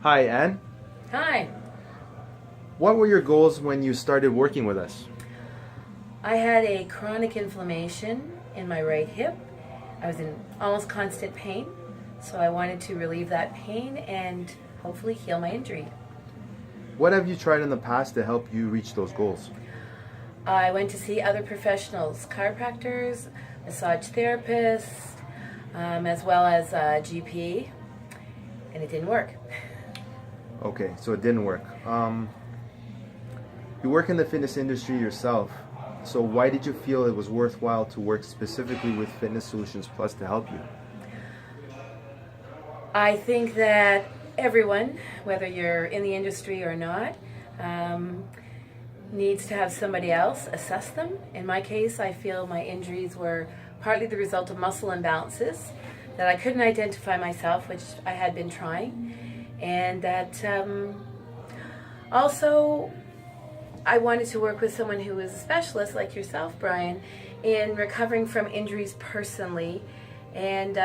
Hi, Anne. Hi. What were your goals when you started working with us? I had a chronic inflammation in my right hip. I was in almost constant pain, so I wanted to relieve that pain and hopefully heal my injury. What have you tried in the past to help you reach those goals? I went to see other professionals, chiropractors, massage therapists, as well as a GP, and it didn't work. Okay, so it didn't work. You work in the fitness industry yourself, so why did you feel it was worthwhile to work specifically with Fitness Solutions Plus to help you? I think that everyone, whether you're in the industry or not, needs to have somebody else assess them. In my case, I feel my injuries were partly the result of muscle imbalances that I couldn't identify myself, which I had been trying, and that also I wanted to work with someone who is a specialist like yourself, Brian, in recovering from injuries personally and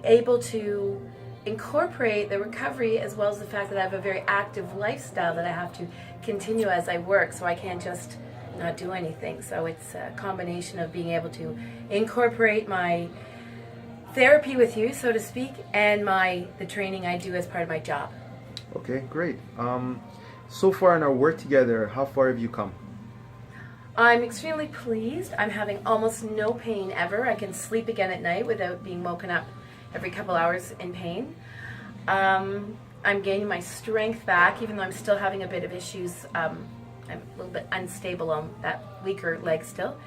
able to incorporate the recovery as well as the fact that I have a very active lifestyle that I have to continue as I work, so I can't just not do anything. So it's a combination of being able to incorporate my therapy with you, so to speak, and the training I do as part of my job. Okay, great. So far in our work together, how far have you come? I'm extremely pleased. I'm having almost no pain ever. I can sleep again at night without being woken up every couple hours in pain. I'm gaining my strength back, even though I'm still having a bit of issues. I'm a little bit unstable on that weaker leg still.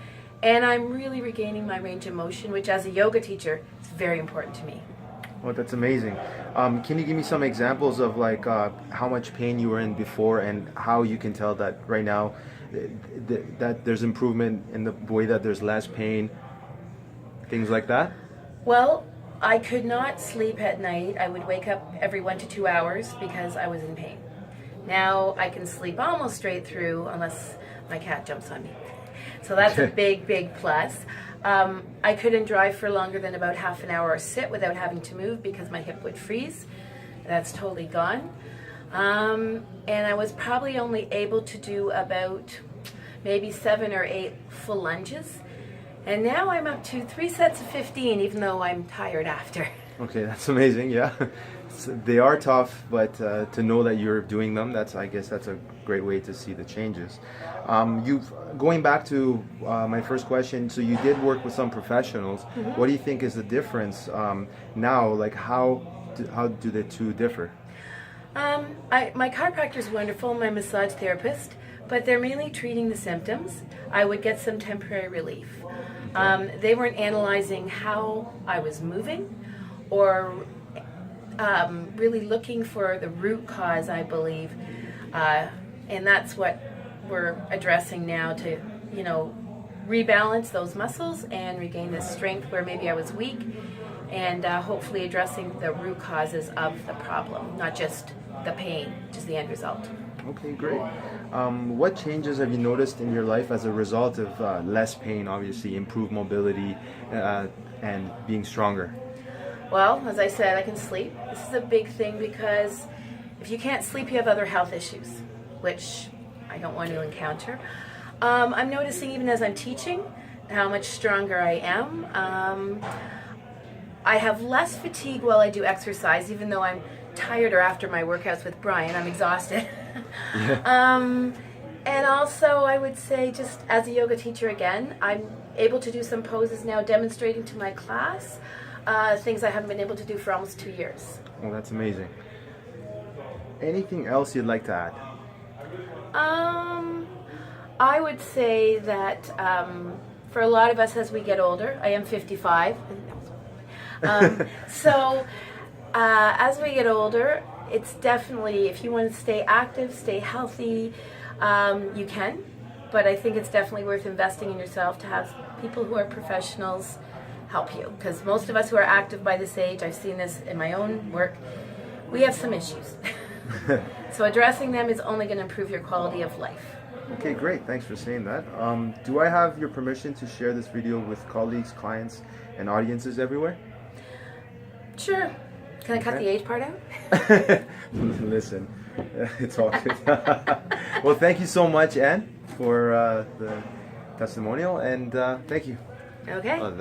And I'm really regaining my range of motion, which as a yoga teacher is very important to me. Oh, that's amazing. Can you give me some examples of like how much pain you were in before and how you can tell that right now that there's improvement in the way that there's less pain, things like that? Well, I could not sleep at night. I would wake up every 1 to 2 hours because I was in pain. Now I can sleep almost straight through unless my cat jumps on me. So that's a big, big plus. I couldn't drive for longer than about half an hour or sit without having to move because my hip would freeze. That's totally gone. And I was probably only able to do about maybe 7 or 8 full lunges. And now I'm up to 3 sets of 15, even though I'm tired after. Okay, that's amazing. Yeah, they are tough, but to know that you're doing them, I guess that's a great way to see the changes. Going back to my first question, so you did work with some professionals. Mm-hmm. What do you think is the difference now? Like how do the two differ? My chiropractor is wonderful, my massage therapist, but they're mainly treating the symptoms. I would get some temporary relief. They weren't analyzing how I was moving or really looking for the root cause, I believe. And that's what we're addressing now to, rebalance those muscles and regain the strength where maybe I was weak, and hopefully addressing the root causes of the problem, not just the pain, just the end result. Okay, great. What changes have you noticed in your life as a result of less pain, obviously, improved mobility, and being stronger? Well, as I said, I can sleep. This is a big thing because if you can't sleep, you have other health issues, which I don't want to encounter. I'm noticing even as I'm teaching how much stronger I am. I have less fatigue while I do exercise, even though I'm tired or after my workouts with Brian. I'm exhausted. Yeah. And also, I would say, just as a yoga teacher again, I'm able to do some poses now, demonstrating to my class things I haven't been able to do for almost 2 years. Well, that's amazing. Anything else you'd like to add? I would say that for a lot of us as we get older, I am 55. So as we get older, it's definitely, if you want to stay active, stay healthy, you can. But I think it's definitely worth investing in yourself to have people who are professionals help you. Because most of us who are active by this age, I've seen this in my own work, we have some issues. So addressing them is only going to improve your quality of life. Okay, great. Thanks for saying that. Do I have your permission to share this video with colleagues, clients, and audiences everywhere? Sure. Can I cut Okay. the age part out? Listen, it's all good. Well, thank you so much, Anne, for the testimonial, and thank you. Okay. That.